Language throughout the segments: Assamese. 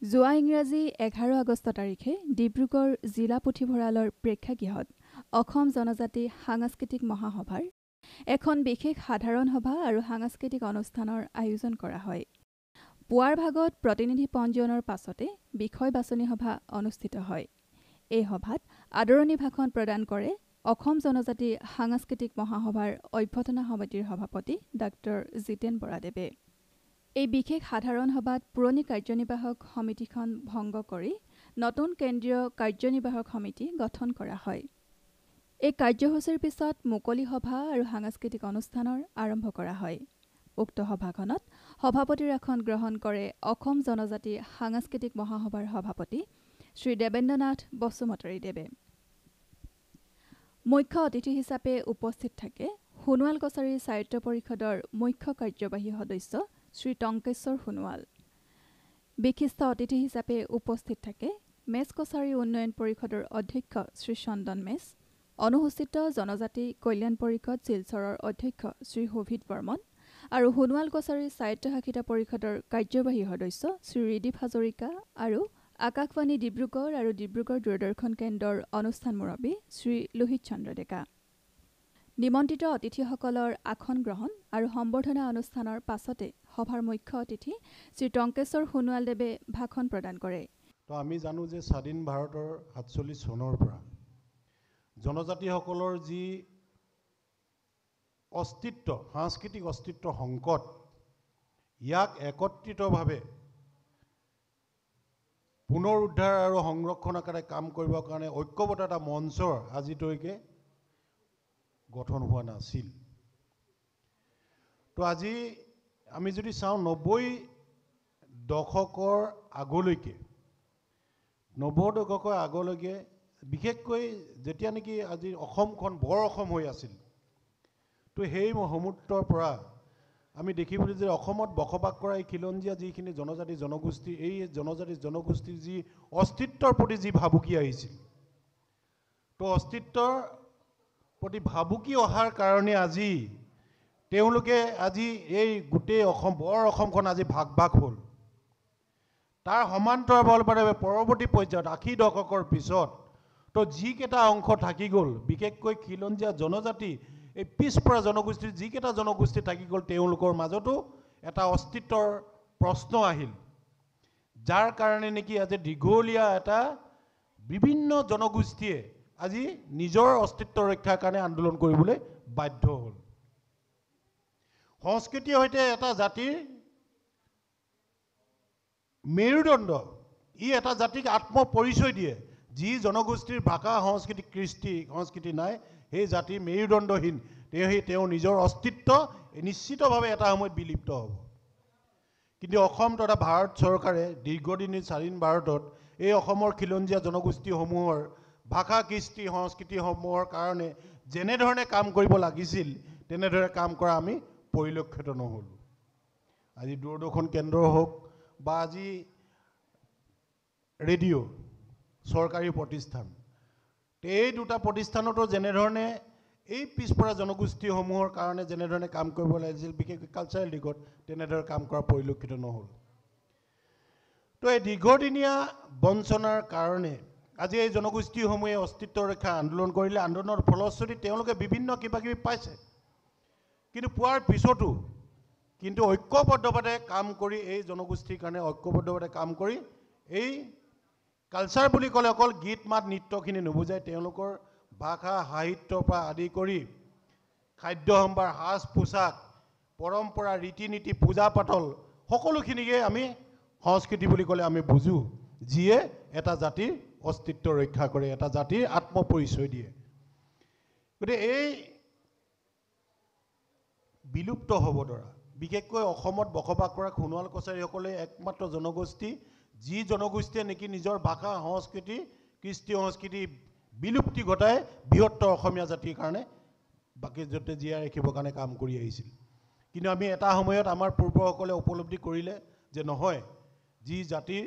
যোৱা ইংৰাজী 11 আগষ্ট তাৰিখে ডিব্ৰুগড় জিলা পুথিভঁৰালৰ প্ৰেক্ষাগৃহত অসম জনজাতি সাংস্কৃতিক মহাসভাৰ এখন বিশেষ সাধাৰণ সভা আৰু সাংস্কৃতিক অনুষ্ঠানৰ আয়োজন কৰা হয়। পুৱাৰ ভাগত প্ৰতিনিধি পঞ্জীয়নৰ পাছতে বিষয় বাছনি সভা অনুষ্ঠিত হয়। এই সভাত আদৰণি ভাষণ প্ৰদান কৰে অসম জনজাতি সাংস্কৃতিক মহাসভাৰ অভ্যৰ্থনা সমিতিৰ সভাপতি ডাঃ জিতেন বৰাদেৱে। এই বিশেষ সাধাৰণ সভাত পুৰণি কাৰ্যনিৰ্বাহক সমিতিখন ভংগ কৰি নতুন কেন্দ্ৰীয় কাৰ্যনিৰ্বাহক সমিতি গঠন কৰা হয়। এই কাৰ্যসূচীৰ পিছত মুকলি সভা আৰু সাংস্কৃতিক অনুষ্ঠানৰ আৰম্ভ কৰা হয়। উক্ত সভাখনত সভাপতিৰ আসন গ্ৰহণ কৰে অসম জনজাতি সাংস্কৃতিক মহাসভাৰ সভাপতি শ্ৰী দেবেন্দ্ৰনাথ বসুমতাৰীদেৱে। মুখ্য অতিথি হিচাপে উপস্থিত থাকে সোণোৱাল কছাৰী সাহিত্য পৰিষদৰ মুখ্য কাৰ্যবাহী সদস্য শ্ৰী টংকেশ্বৰ সোণোৱাল। বিশিষ্ট অতিথি হিচাপে উপস্থিত থাকে মেচ কছাৰী উন্নয়ন পৰিষদৰ অধ্যক্ষ শ্ৰী চন্দন মেচ, অনুসূচিত জনজাতি কল্যাণ পৰিষদ শিলচৰৰ অধ্যক্ষ শ্ৰী শোভিত বৰ্মন আৰু সোণোৱাল কছাৰী সাহিত্য শাখিত পৰিষদৰ কাৰ্যবাহী সদস্য শ্ৰী ৰিদীপ হাজৰিকা আৰু আকাশবাণী ডিব্ৰুগড় আৰু ডিব্ৰুগড় দূৰদৰ্শন কেন্দ্ৰৰ অনুষ্ঠান মুৰব্বী শ্ৰী লোহিত চন্দ্ৰ ডেকা। নিমন্ত্ৰিত অতিথিসকলৰ আসন গ্ৰহণ আৰু সম্বৰ্ধনা অনুষ্ঠানৰ পাছতে সভাৰ মুখ্য অতিথি শ্ৰী টংকেশ্বৰ সোণোৱালদেৱে ভাষণ প্ৰদান কৰে। তো আমি জানো যে স্বাধীন ভাৰতৰ 47 চনৰ পৰা জনজাতিসকলৰ যি অস্তিত্ব, সাংস্কৃতিক অস্তিত্ব সংকট, ইয়াক একত্ৰিতভাৱে পুনৰ উদ্ধাৰ আৰু সংৰক্ষণৰ কাৰণে কাম কৰিবৰ কাৰণে ঐক্যবদ্ধ এটা মঞ্চৰ আজিলৈকে গঠন হোৱা নাছিল। তো আজি আমি যদি চাওঁ 90 দশকৰ আগলৈকে, বিশেষকৈ যেতিয়া নেকি আজি অসমখন বৰ অসম হৈ আছিল, তো সেই মুহূৰ্তৰ পৰা আমি দেখিবলৈ যে অসমত বসবাস কৰা এই খিলঞ্জীয়া যিখিনি জনজাতি জনগোষ্ঠী, এই জনজাতি জনগোষ্ঠীৰ যি অস্তিত্বৰ প্ৰতি যি ভাবুকি আহিছিল, তো অস্তিত্বৰ প্ৰতি ভাবুকি অহাৰ কাৰণে আজি তেওঁলোকে আজি এই গোটেই অসম বৰ অসমখন আজি ভাগ ভাগ হ'ল। তাৰ সমান্তৰালভাৱে পৰৱৰ্তী পৰ্যায়ত 80 দশকৰ পিছত তো যিকেইটা অংশ থাকি গ'ল, বিশেষকৈ খিলঞ্জীয়া জনজাতি এই পিছপৰা জনগোষ্ঠীৰ যিকেইটা জনগোষ্ঠী থাকি গ'ল, তেওঁলোকৰ মাজতো এটা অস্তিত্বৰ প্ৰশ্ন আহিল, যাৰ কাৰণে নেকি আজি দীঘলীয়া এটা বিভিন্ন জনগোষ্ঠীয়ে আজি নিজৰ অস্তিত্ব ৰক্ষাৰ কাৰণে আন্দোলন কৰিবলৈ বাধ্য হ'ল। সংস্কৃতিৰ সৈতে এটা জাতিৰ মেৰুদণ্ড, ই এটা জাতিক আত্মপৰিচয় দিয়ে। যি জনগোষ্ঠীৰ ভাষা সংস্কৃতি কৃষ্টি সংস্কৃতি নাই, সেই জাতিৰ মেৰুদণ্ডহীন, তেওঁ নিজৰ অস্তিত্ব নিশ্চিতভাৱে এটা সময়ত বিলুপ্ত হ'ব। কিন্তু অসম তথা ভাৰত চৰকাৰে দীৰ্ঘদিনী স্বাধীন ভাৰতত এই অসমৰ খিলঞ্জীয়া জনগোষ্ঠীসমূহৰ ভাষা কৃষ্টি সংস্কৃতিসমূহৰ কাৰণে যেনেধৰণে কাম কৰিব লাগিছিল, তেনেদৰে কাম কৰা আমি পৰিলক্ষিত নহ'লোঁ। আজি দূৰদৰ্শন কেন্দ্ৰ হওক বা আজি ৰেডিঅ' চৰকাৰী প্ৰতিষ্ঠান, এই দুটা প্ৰতিষ্ঠানতো যেনেধৰণে এই পিছপৰা জনগোষ্ঠীসমূহৰ কাৰণে যেনেধৰণে কাম কৰিব লাগিছিল, বিশেষকৈ কালচাৰেল দিশত তেনেদৰে কাম কৰা পৰিলক্ষিত নহ'ল। তো এই দীৰ্ঘদিনীয়া বঞ্চনাৰ কাৰণে আজি এই জনগোষ্ঠীসমূহে অস্তিত্ব ৰক্ষা আন্দোলন কৰিলে। আন্দোলনৰ ফলশ্ৰুতিত তেওঁলোকে বিভিন্ন কিবাকিবি পাইছে, কিন্তু পোৱাৰ পিছতো কিন্তু ঐক্যবদ্ধভাৱে কাম কৰি এই জনগোষ্ঠীৰ কাৰণে ঐক্যবদ্ধভাৱে কাম কৰি এই কালচাৰ বুলি ক'লে অকল গীত মাত নৃত্যখিনি নুবুজায়, তেওঁলোকৰ ভাষা সাহিত্যৰ পৰা আদি কৰি খাদ্য সম্ভাৰ, সাজ পোছাক, পৰম্পৰা, ৰীতি নীতি, পূজা পাতল, সকলোখিনিকে আমি সংস্কৃতি বুলি ক'লে আমি বুজোঁ, যিয়ে এটা জাতিৰ অস্তিত্ব ৰক্ষা কৰে, এটা জাতিৰ আত্মপৰিচয় দিয়ে। গতিকে এই বিলুপ্ত হ'ব ধৰা বিশেষকৈ অসমত বসবাস কৰা সোণোৱাল কছাৰীসকলে একমাত্ৰ জনগোষ্ঠী, যি জনগোষ্ঠীয়ে নেকি নিজৰ ভাষা সংস্কৃতি কৃষ্টি সংস্কৃতি বিলুপ্তি ঘটাই বৃহত্তৰ অসমীয়া জাতিৰ কাৰণে বাকী য'তে জীয়াই ৰাখিবৰ কাৰণে কাম কৰি আহিছিল। কিন্তু আমি এটা সময়ত আমাৰ পূৰ্বসকলে উপলব্ধি কৰিলে যে নহয়, যি জাতিৰ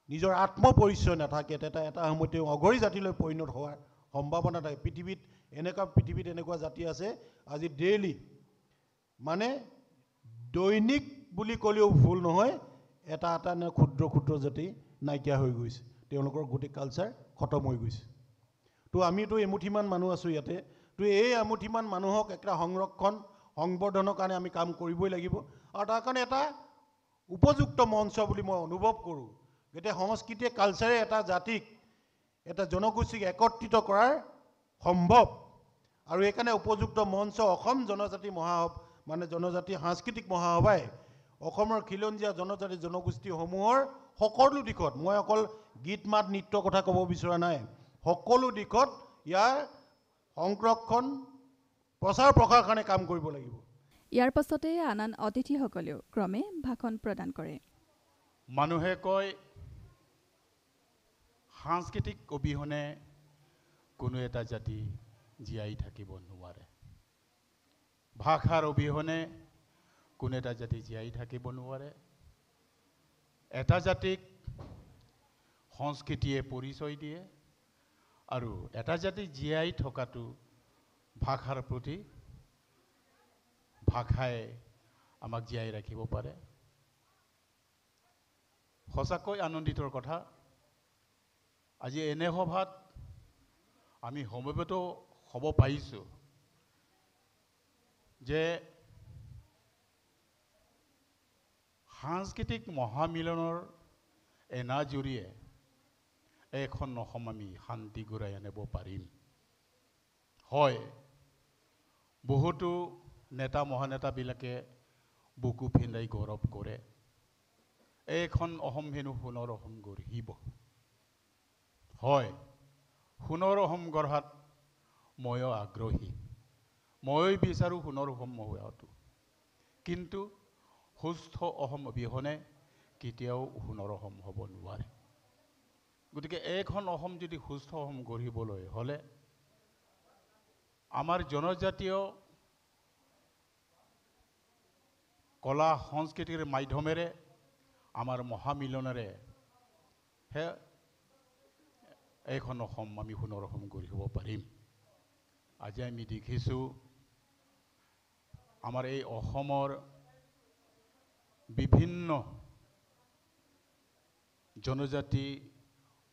নিজৰ আত্মপৰিচয় নাথাকে, এটা সময়ত তেওঁ অঘৰী জাতিলৈ পৰিণত হোৱাৰ সম্ভাৱনা থাকে। পৃথিৱীত এনেকুৱা জাতি আছে আজি ডেইলি মানে দৈনিক বুলি ক'লেও ভুল নহয়, এটা এটা নে ক্ষুদ্ৰ ক্ষুদ্ৰ জাতি নাইকিয়া হৈ গৈছে, তেওঁলোকৰ গোটেই কালচাৰ খতম হৈ গৈছে। তো আমিতো এমুঠিমান মানুহ আছোঁ ইয়াতে, তো এই এমুঠিমান মানুহক একটা সংৰক্ষণ সংবৰ্ধনৰ কাৰণে আমি কাম কৰিবই লাগিব, আৰু তাৰ কাৰণে এটা উপযুক্ত মঞ্চ বুলি মই অনুভৱ কৰোঁ। গতিকে সংস্কৃতিয়ে কালচাৰে এটা জাতিক এটা জনগোষ্ঠীক একত্ৰিত কৰাৰ সম্ভৱ, আৰু এইকাৰণে উপযুক্ত মঞ্চ অসম জনজাতি মানে জনজাতি সাংস্কৃতিক মহাসভাই অসমৰ খিলঞ্জীয়া জনজাতি জনগোষ্ঠীসমূহৰ সকলো দিশত, মই অকল গীত মাত নৃত্যৰ কথা ক'ব বিচৰা নাই, সকলো দিশত ইয়াৰ সংৰক্ষণ প্ৰচাৰ প্ৰসাৰৰ কাৰণে কাম কৰিব লাগিব। ইয়াৰ পাছতে আন আন অতিথিসকলেও ক্ৰমে ভাষণ প্ৰদান কৰে। মানুহে কয় সাংস্কৃতিক অবিহনে কোনো এটা জাতি জীয়াই থাকিব নোৱাৰে, ভাষাৰ অবিহনে কোনো এটা জাতি জীয়াই থাকিব নোৱাৰে। এটা জাতিক সংস্কৃতিয়ে পৰিচয় দিয়ে, আৰু এটা জাতি জীয়াই থকাটো ভাষাৰ প্ৰতি, ভাষাই আমাক জীয়াই ৰাখিব পাৰে। সঁচাকৈ আনন্দিতৰ কথা, আজি এনে সভাত আমি সমবেত হ'ব পাৰিছোঁ যে সাংস্কৃতিক মহামিলনৰ এনাজৰিয়ে এখন অসম আমি শান্তি ঘূৰাই আনিব পাৰিম। হয়, বহুতো নেতা মহানেতাবিলাকে বুকু ফিন্দাই গৌৰৱ কৰে, এইখন অসম হেনো সোণৰ অসম গঢ়িব। হয়, সোণৰ অসম গঢ়াত ময়ো আগ্ৰহী, মই বিচাৰোঁ সোণৰ অসম হোৱাটো, কিন্তু সুস্থ অসম অবিহনে কেতিয়াও সোণৰ অসম হ'ব নোৱাৰে। গতিকে এইখন অসম যদি সুস্থ অসম গঢ়িবলৈ হ'লে আমাৰ জনজাতীয় কলা সংস্কৃতিৰ মাধ্যমেৰে, আমাৰ মহামিলনেৰে হে এইখন অসম আমি সোণৰ অসম গঢ়িব পাৰিম। আজি আমি দেখিছোঁ আমাৰ এই অসমৰ বিভিন্ন জনজাতি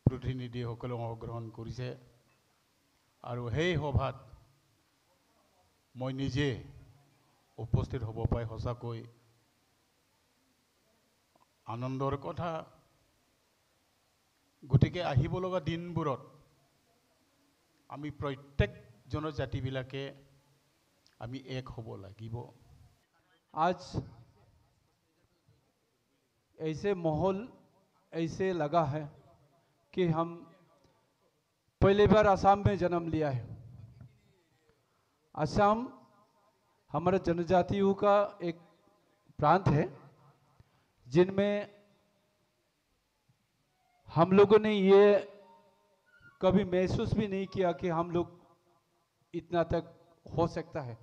প্ৰতিনিধিসকলে অংশগ্ৰহণ কৰিছে, আৰু সেই সভাত মই নিজে উপস্থিত হ'ব পাই সঁচাকৈ আনন্দৰ কথা। গতিকে আহিব লগা দিনবোৰত আমি প্ৰত্যেক জনজাতিবিলাকে আমি এক হ'ব লাগিব। आज ऐसे माहौल ऐसे लगा है कि हम पहली बार असम में जन्म लिया है। असम हमारे जनजातियों का एक प्रांत है जिनमें हम लोगों ने ये कभी महसूस भी नहीं किया कि हम लोग इतना तक हो सकता है।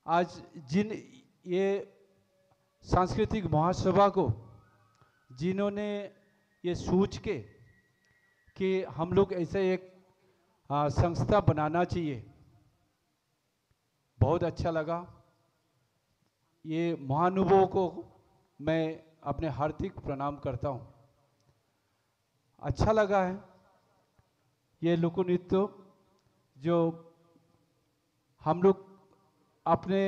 आज जिन ये सांस्कृतिक महासभा को जिन्होंने ये सोच के कि हम लोग ऐसे एक संस्था बनाना चाहिए, बहुत अच्छा लगा। ये महानुभावों को मैं अपने हार्दिक प्रणाम करता हूँ। अच्छा लगा है ये लोक नृत्य जो हम लोग अपने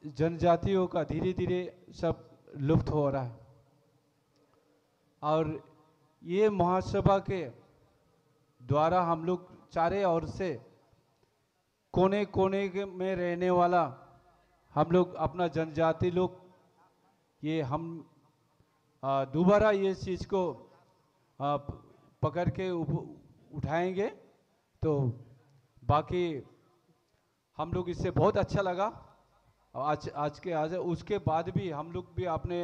जनजातियों का धीरे धीरे सब लुप्त हो रहा है, और ये महासभा के द्वारा हम लोग चारे ओर से कोने कोने में रहने वाला हम लोग अपना जनजाति लोग ये हम दोबारा ये चीज़ को पकड़ के उठाएंगे, तो बाकी हम लोग इससे बहुत अच्छा लगा। आज उसके बाद भी हम लोग भी अपने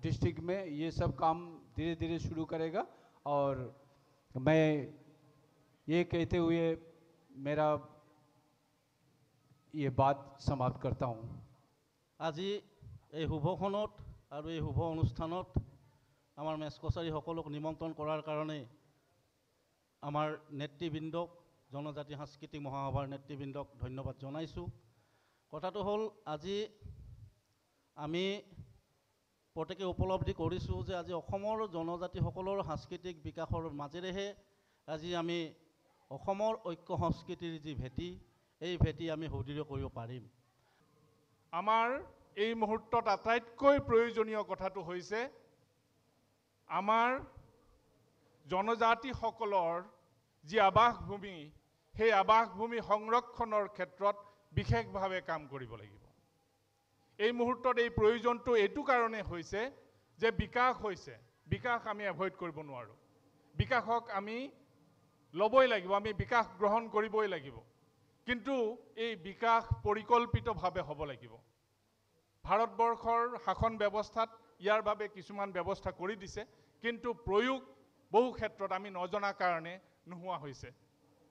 डिस्ट्रिक्ट में ये सब काम धीरे धीरे शुरू करेगा, और मैं ये कहते हुए मेरा ये बात समाप्त करता हूँ। আজি এই শুভখনত আৰু এই শুভ অনুষ্ঠানত আমাৰ মেচকছাৰীসকলক নিমন্ত্ৰণ কৰাৰ কাৰণে আমাৰ নেতৃবৃন্দক, জনজাতি সাংস্কৃতিক মহাসভাৰ নেতৃবৃন্দক ধন্যবাদ জনাইছোঁ। কথাটো হ'ল আজি আমি প্ৰত্যেকে উপলব্ধি কৰিছোঁ যে আজি অসমৰ জনজাতিসকলৰ সাংস্কৃতিক বিকাশৰ মাজেৰেহে আজি আমি অসমৰ ঐক্য সংস্কৃতিৰ যি ভেটি, এই ভেটি আমি সুদৃঢ় কৰিব পাৰিম। আমাৰ এই মুহূৰ্তত আটাইতকৈ প্ৰয়োজনীয় কথাটো হৈছে আমাৰ জনজাতিসকলৰ যি আৱাসভূমি, সেই আৱাসভূমি সংৰক্ষণৰ ক্ষেত্ৰত বিশেষভাৱে কাম কৰিব লাগিব। এই মুহূৰ্তত এই প্ৰয়োজনটো এইটো কাৰণে হৈছে যে বিকাশ হৈছে, বিকাশ আমি এভইড কৰিব নোৱাৰোঁ। বিকাশক আমি ল'বই লাগিব, আমি বিকাশ গ্ৰহণ কৰিবই লাগিব, কিন্তু এই বিকাশ পৰিকল্পিতভাৱে হ'ব লাগিব। ভাৰতবৰ্ষৰ শাসন ব্যৱস্থাত ইয়াৰ বাবে কিছুমান ব্যৱস্থা কৰি দিছে, কিন্তু প্ৰয়োগ বহু ক্ষেত্ৰত আমি নজনা কাৰণে নোহোৱা হৈছে।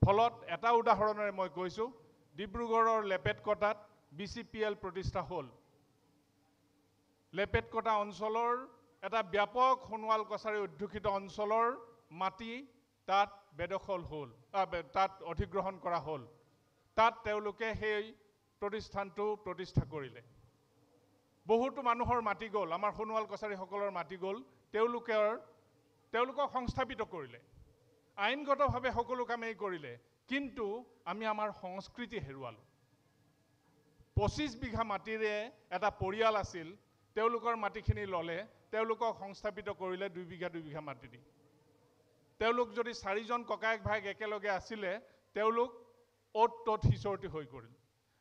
ফলত এটা উদাহৰণেৰে মই কৈছোঁ, ডিব্ৰুগড়ৰ লেপেটকটাত BCPL প্ৰতিষ্ঠা হ'ল। লেপেটকটা অঞ্চলৰ এটা ব্যাপক সোণোৱাল কছাৰী অধ্যুষিত অঞ্চলৰ মাটি তাত বেদখল হ'ল, তাত অধিগ্ৰহণ কৰা হ'ল। তাত তেওঁলোকে সেই প্ৰতিষ্ঠানটো প্ৰতিষ্ঠা কৰিলে। বহুতো মানুহৰ মাটি গ'ল, আমাৰ সোণোৱাল কছাৰীসকলৰ মাটি গ'ল, তেওঁলোকক সংস্থাপিত কৰিলে, আইনগতভাৱে সকলো কামেই কৰিলে, কিন্তু আমি আমাৰ সংস্কৃতি হেৰুৱালোঁ। 25 বিঘা মাটিৰে এটা পৰিয়াল আছিল, তেওঁলোকৰ মাটিখিনি ল'লে, তেওঁলোকক সংস্থাপিত কৰিলে 2 বিঘা 2 বিঘা মাটি দি। তেওঁলোক যদি 4জন ককায়েক ভায়েক একেলগে আছিলে, তেওঁলোক অ'ত ত'ত সিঁচৰতি হৈ পৰিল।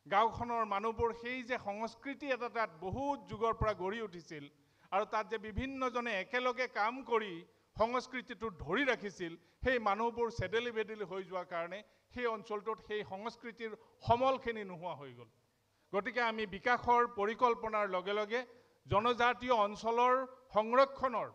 গাঁওখনৰ মানুহবোৰ সেই যে সংস্কৃতি এটা তাত বহুত যুগৰ পৰা গঢ়ি উঠিছিল, আৰু তাত যে বিভিন্নজনে একেলগে কাম কৰি সংস্কৃতিটো ধৰি ৰাখিছিল, সেই মানুহবোৰ চেদেলি বেদেলি হৈ যোৱাৰ কাৰণে সেই অঞ্চলটোত সেই সংস্কৃতিৰ সমলখিনি নোহোৱা হৈ গ'ল। গতিকে আমি বিকাশৰ পৰিকল্পনাৰ লগে লগে জনজাতীয় অঞ্চলৰ সংৰক্ষণৰ,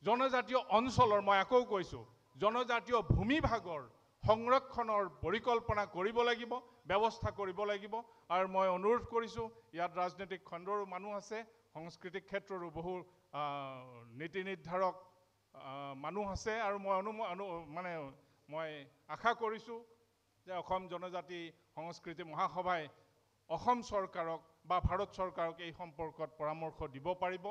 জনজাতীয় অঞ্চলৰ, মই আকৌ কৈছোঁ, জনজাতীয় ভূমিভাগৰ সংৰক্ষণৰ পৰিকল্পনা কৰিব লাগিব, ব্যৱস্থা কৰিব লাগিব। আৰু মই অনুৰোধ কৰিছোঁ, ইয়াত ৰাজনৈতিক খণ্ডৰো মানুহ আছে, সাংস্কৃতিক ক্ষেত্ৰৰো বহু নীতি নিৰ্ধাৰক মানুহ আছে, আৰু মই আশা কৰিছোঁ যে অসম জনজাতি সংস্কৃতি মহাসভাই অসম চৰকাৰক বা ভাৰত চৰকাৰক এই সম্পৰ্কত পৰামৰ্শ দিব পাৰিব,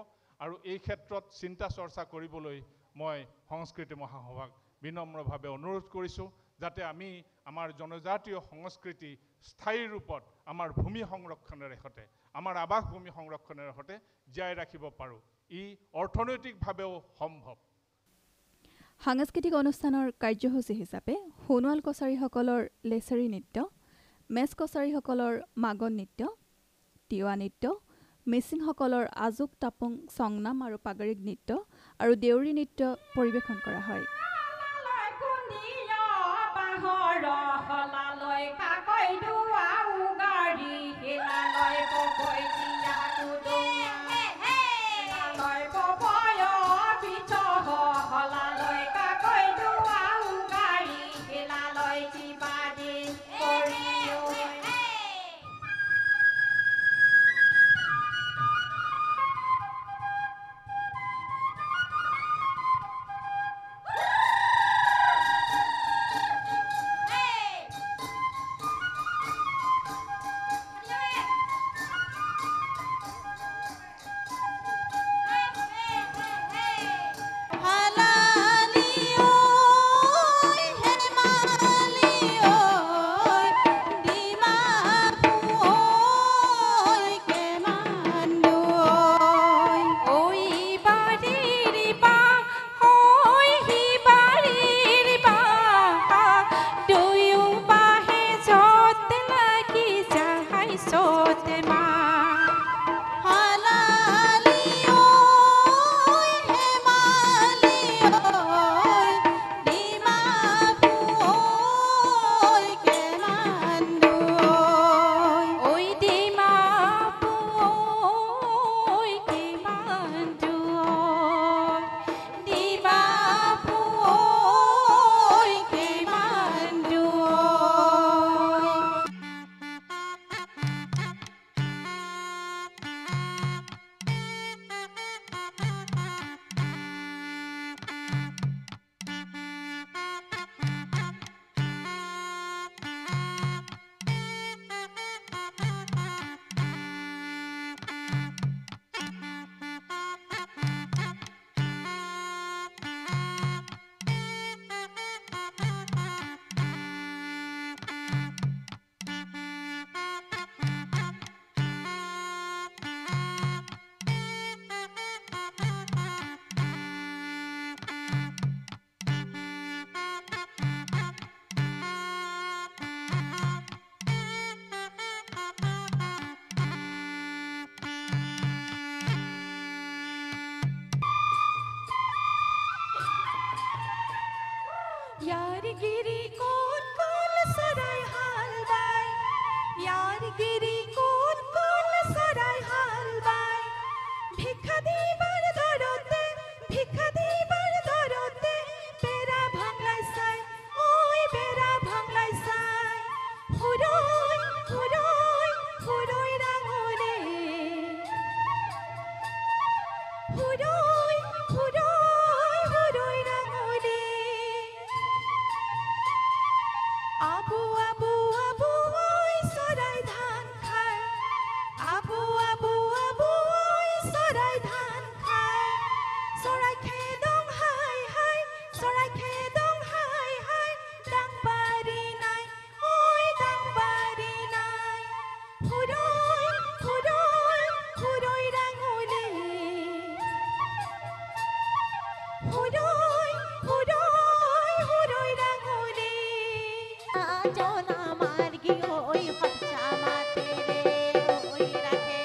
আৰু এই ক্ষেত্ৰত চিন্তা চৰ্চা কৰিবলৈ মই সংস্কৃতি মহাসভাক বিনম্ৰভাৱে অনুৰোধ কৰিছোঁ, যাতে আমি আমাৰ জনজাতীয় সংস্কৃতি স্থায়ী ৰূপত আমাৰ ভূমি সংৰক্ষণেৰ সৈতে, আমাৰ আৱাসভূমি সংৰক্ষণেৰ সৈতে জীয়াই ৰাখিব পাৰোঁ। ই অৰ্থনৈতিকভাৱেও সম্ভৱ। সাংস্কৃতিক অনুষ্ঠানৰ কাৰ্যসূচী হিচাপে সোণোৱাল কছাৰীসকলৰ লেচেৰী নৃত্য, মেচ কছাৰীসকলৰ মাগন নৃত্য, তিৱা নৃত্য, মিচিংসকলৰ আজোক তাপুং সংনাম আৰু পাগাৰিক নৃত্য আৰু দেউৰী নৃত্য পৰিৱেশন কৰা হয়। জন আমাৰ কি ওই হপসা মাতে ৰে ওই ৰাখে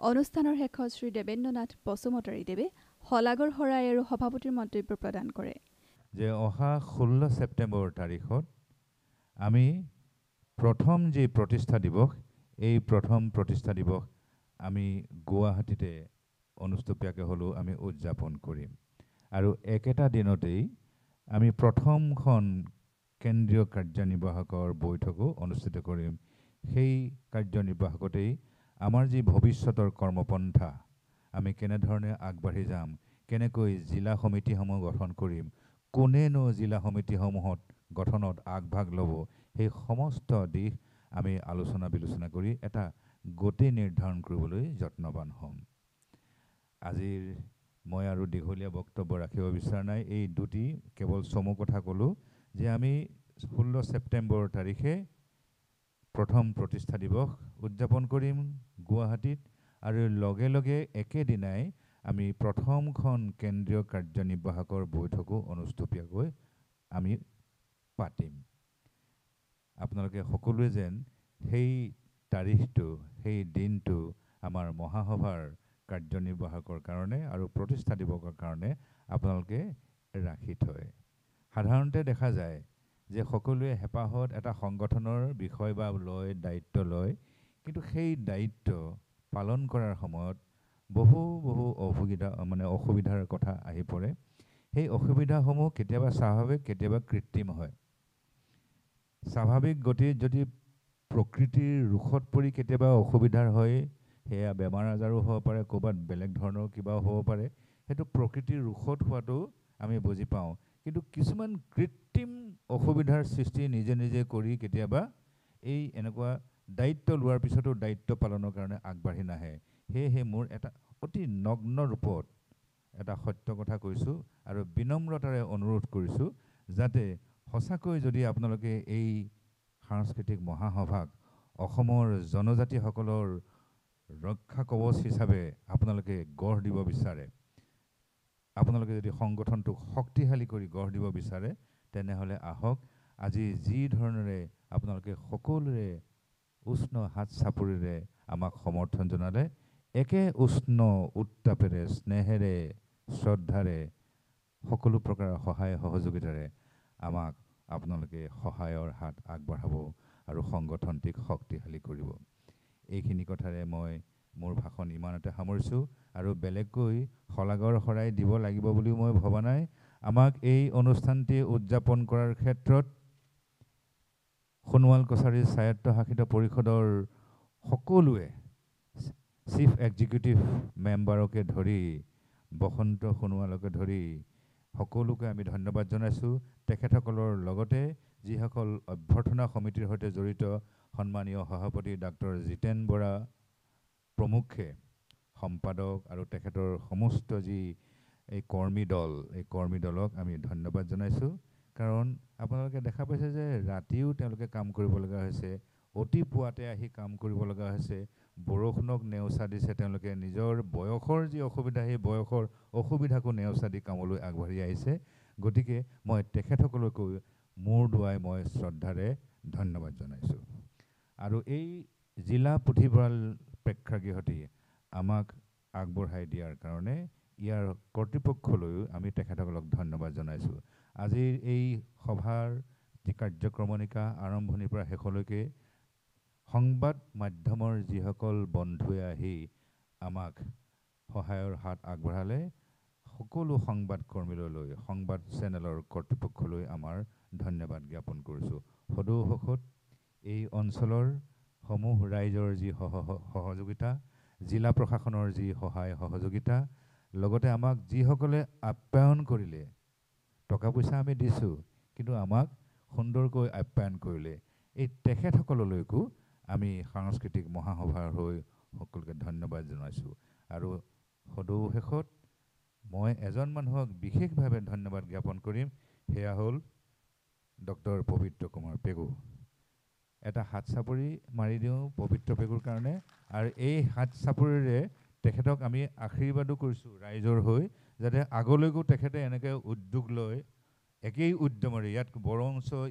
অনুষ্ঠানৰ শেষত শ্ৰী দেবেন্দ্ৰনাথ বসুমতাৰীদেৱে শলাগৰ শৰাই আৰু সভাপতিৰ মন্তব্য প্ৰদান কৰে। যে অহা 16 ছেপ্টেম্বৰ তাৰিখত আমি প্ৰথম যি প্ৰতিষ্ঠা দিৱস, এই প্ৰথম প্ৰতিষ্ঠা দিৱস আমি গুৱাহাটীতে অনুষ্ঠপীয়াকৈ হ'লেও আমি উদযাপন কৰিম। আৰু একেটা দিনতেই আমি প্ৰথমখন কেন্দ্ৰীয় কাৰ্যনিৰ্বাহকৰ বৈঠকো অনুষ্ঠিত কৰিম। সেই কাৰ্যনিৰ্বাহকতেই আমাৰ যি ভৱিষ্যতৰ কৰ্মপন্থা, আমি কেনেধৰণে আগবাঢ়ি যাম, কেনেকৈ জিলা সমিতিসমূহ গঠন কৰিম, কোনেনো জিলা সমিতিসমূহত গঠনত আগভাগ ল'ব, সেই সমস্ত দিশ আমি আলোচনা বিলোচনা কৰি এটা গতি নিৰ্ধাৰণ কৰিবলৈ যত্নৱান হ'ম। আজিৰ মই আৰু দীঘলীয়া বক্তব্য ৰাখিব বিচৰা নাই, এই দুটি কেৱল চমু কথা ক'লোঁ যে আমি 16 ছেপ্টেম্বৰ তাৰিখে প্ৰথম প্ৰতিষ্ঠা দিৱস উদযাপন কৰিম গুৱাহাটীত, আৰু লগে লগে একেদিনাই আমি প্ৰথমখন কেন্দ্ৰীয় কাৰ্যনিৰ্বাহকৰ বৈঠকো অনুষ্ঠপীয়াকৈ আমি পাতিম। আপোনালোকে সকলোৱে যেন সেই তাৰিখটো, সেই দিনটো আমাৰ মহাসভাৰ কাৰ্যনিৰ্বাহকৰ কাৰণে আৰু প্ৰতিষ্ঠা দিৱসৰ কাৰণে আপোনালোকে ৰাখি থয়। সাধাৰণতে দেখা যায় যে সকলোৱে হেঁপাহত এটা সংগঠনৰ বিষয় বা লয়, দায়িত্ব লয়, কিন্তু সেই দায়িত্ব পালন কৰাৰ সময়ত বহু অসুবিধাৰ কথা আহি পৰে। সেই অসুবিধাসমূহ কেতিয়াবা স্বাভাৱিক, কেতিয়াবা কৃত্ৰিম হয়। স্বাভাৱিক গতিত যদি প্ৰকৃতিৰ ৰোষত পৰি কেতিয়াবা অসুবিধাৰ হয়, সেয়া বেমাৰ আজাৰো হ'ব পাৰে, ক'ৰবাত বেলেগ ধৰণৰ কিবাও হ'ব পাৰে, সেইটো প্ৰকৃতিৰ ৰোষত হোৱাটো আমি বুজি পাওঁ। কিন্তু কিছুমান কৃত্ৰিম অসুবিধাৰ সৃষ্টি নিজে নিজে কৰি কেতিয়াবা এই এনেকুৱা দায়িত্ব লোৱাৰ পিছতো দায়িত্ব পালনৰ কাৰণে আগবাঢ়ি নাহে। সেয়েহে মোৰ এটা অতি নগ্ন ৰূপত এটা সত্য কথা কৈছোঁ আৰু বিনম্ৰতাৰে অনুৰোধ কৰিছোঁ যাতে সঁচাকৈ যদি আপোনালোকে এই সাংস্কৃতিক মহাসভাক অসমৰ জনজাতিসকলৰ ৰক্ষা কৱচ হিচাপে আপোনালোকে গঢ় দিব বিচাৰে, আপোনালোকে যদি সংগঠনটোক শক্তিশালী কৰি গঢ় দিব বিচাৰে, তেনেহ'লে আহক আজি যি ধৰণেৰে আপোনালোকে সকলোৰে উষ্ণ হাত চাপৰিৰে আমাক সমৰ্থন জনালে, একে উষ্ণ উত্তাপেৰে, স্নেহেৰে, শ্ৰদ্ধাৰে, সকলো প্ৰকাৰৰ সহায় সহযোগিতাৰে আমাক আপোনালোকে সহায়ৰ হাত আগবঢ়াব আৰু সংগঠনটিক শক্তিশালী কৰিব। এইখিনি কথাৰে মই মোৰ ভাষণ ইমানতে সামৰিছোঁ আৰু বেলেগকৈ শলাগৰ শৰাই দিব লাগিব বুলিও মই ভবা নাই। আমাক এই অনুষ্ঠানটি উদযাপন কৰাৰ ক্ষেত্ৰত সোণোৱাল কছাৰী স্বায়ত্তশাসিত পৰিষদৰ সকলোৱে, চিফ এক্সিকিউটিভ মেম্বাৰকে ধৰি বসন্ত সোণোৱালকে ধৰি সকলোকে আমি ধন্যবাদ জনাইছোঁ। তেখেতসকলৰ লগতে যিসকল অভ্যৰ্থনা সমিতিৰ সৈতে জড়িত সন্মানীয় সভাপতি ডাক্তৰ জিতেন বৰা প্ৰমুখ্যে, সম্পাদক আৰু তেখেতৰ সমস্ত যি এই কৰ্মী দল, এই কৰ্মী দলক আমি ধন্যবাদ জনাইছোঁ। কাৰণ আপোনালোকে দেখা পাইছে যে ৰাতিও তেওঁলোকে কাম কৰিব লগা হৈছে, অতি পুৱাতে আহি কাম কৰিব লগা হৈছে, বৰষুণক নেওচা দিছে, তেওঁলোকে নিজৰ বয়সৰ যি অসুবিধা, সেই বয়সৰ অসুবিধাকো নেওচা দি কামলৈ আগবাঢ়ি আহিছে। গতিকে মই তেখেতসকলকো মূৰ দোৱাই মই শ্ৰদ্ধাৰে ধন্যবাদ জনাইছোঁ। আৰু এই জিলা পুথিভঁৰাল প্ৰেক্ষাগৃহটি আমাক আগবঢ়াই দিয়াৰ কাৰণে ইয়াৰ কৰ্তৃপক্ষলৈও আমি তেখেতসকলক ধন্যবাদ জনাইছোঁ। আজিৰ এই সভাৰ যি কাৰ্যক্ৰমণিকা আৰম্ভণিৰ পৰা শেষলৈকে সংবাদ মাধ্যমৰ যিসকল বন্ধুৱে আহি আমাক সহায়ৰ হাত আগবঢ়ালে, সকলো সংবাদকৰ্মীলৈ, সংবাদ চেনেলৰ কৰ্তৃপক্ষলৈ আমাৰ ধন্যবাদ জ্ঞাপন কৰিছোঁ। সদৌ এই অঞ্চলৰ সমূহ ৰাইজৰ যি সহযোগিতা, জিলা প্ৰশাসনৰ যি সহায় সহযোগিতা, লগতে আমাক যিসকলে আপ্যায়ন কৰিলে, টকা পইচা আমি দিছোঁ কিন্তু আমাক সুন্দৰকৈ আপ্যায়ন কৰিলে, এই তেখেতসকললৈকো আমি সাংস্কৃতিক মহাসভাৰ হৈ সকলোকে ধন্যবাদ জনাইছোঁ। আৰু সদৌ মই এজন মানুহক বিশেষভাৱে ধন্যবাদ জ্ঞাপন কৰিম, সেয়া হ'ল ডক্টৰ পবিত্ৰ কুমাৰ পেগু। এটা হাত চাপৰি মাৰি দিওঁ পবিত্ৰ পেগুৰ কাৰণে, আৰু এই হাত চাপৰিৰে তেখেতক আমি আশীৰ্বাদো কৰিছোঁ ৰাইজৰ হৈ, যাতে আগলৈকো তেখেতে এনেকৈ উদ্যোগ লৈ একেই উদ্যমেৰে,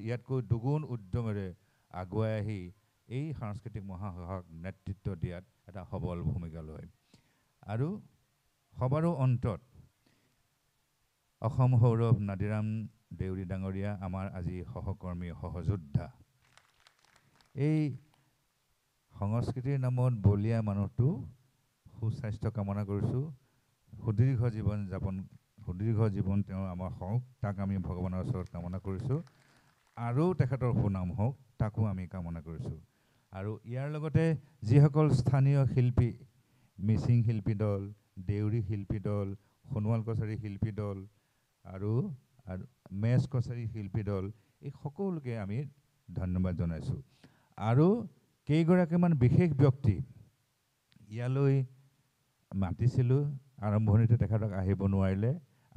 ইয়াতকৈ দুগুণ উদ্যমেৰে আগুৱাই আহি এই সাংস্কৃতিক মহাসভাক নেতৃত্ব দিয়াত এটা সবল ভূমিকা লয়। আৰু সবাৰো অন্তত অসম সৌৰভ নাদিৰাম দেউৰী ডাঙৰীয়া আমাৰ আজি সহকৰ্মী সহযোদ্ধা। এই সংস্কৃতিৰ নামত বলীয়া মানুহটো সুস্বাস্থ্য কামনা কৰিছোঁ, সুদীৰ্ঘ জীৱন তেওঁ আমাৰ হওক, তাক আমি ভগৱানৰ ওচৰত কামনা কৰিছোঁ, আৰু তেখেতৰ সুনাম হওক তাকো আমি কামনা কৰিছোঁ। আৰু ইয়াৰ লগতে যিসকল স্থানীয় শিল্পী, মিচিং শিল্পী দল, দেউৰী শিল্পী দল, সোণোৱাল কছাৰী শিল্পী দল আৰু মেচ কছাৰী শিল্পী দল, এই সকলোকে আমি ধন্যবাদ জনাইছোঁ। আৰু কেইগৰাকীমান বিশেষ ব্যক্তি ইয়ালৈ মাতিছিলোঁ, আৰম্ভণিতে তেখেতক আহিব নোৱাৰিলে,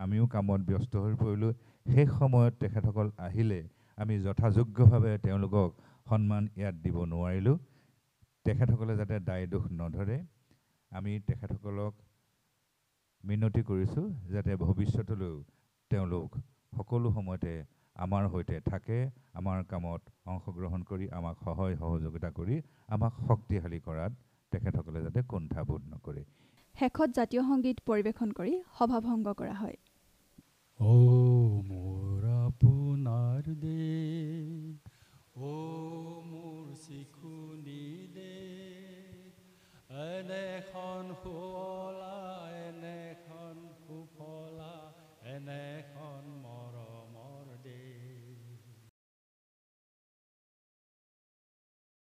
আমিও কামত ব্যস্ত হৈ পৰিলোঁ। শেষ সময়ত তেখেতসকল আহিলে আমি যথাযোগ্যভাৱে তেওঁলোকক সন্মান ইয়াত দিব নোৱাৰিলোঁ। তেখেতসকলে যাতে দায় দোষ নধৰে, আমি তেখেতসকলক মিনতি কৰিছোঁ যাতে ভৱিষ্যতলৈও তেওঁলোক সকলো সময়তে আমাৰ সৈতে থাকে, আমাৰ কামত অংশগ্ৰহণ কৰি আমাক সহায় সহযোগিতা কৰি আমাক শক্তিশালী কৰাত তেখেতসকলে যাতে কুণ্ঠাবোধ নকৰে। শেষত জাতীয় সংগীত পৰিৱেশন কৰি সভা ভংগ কৰা হয়। ও মোৰা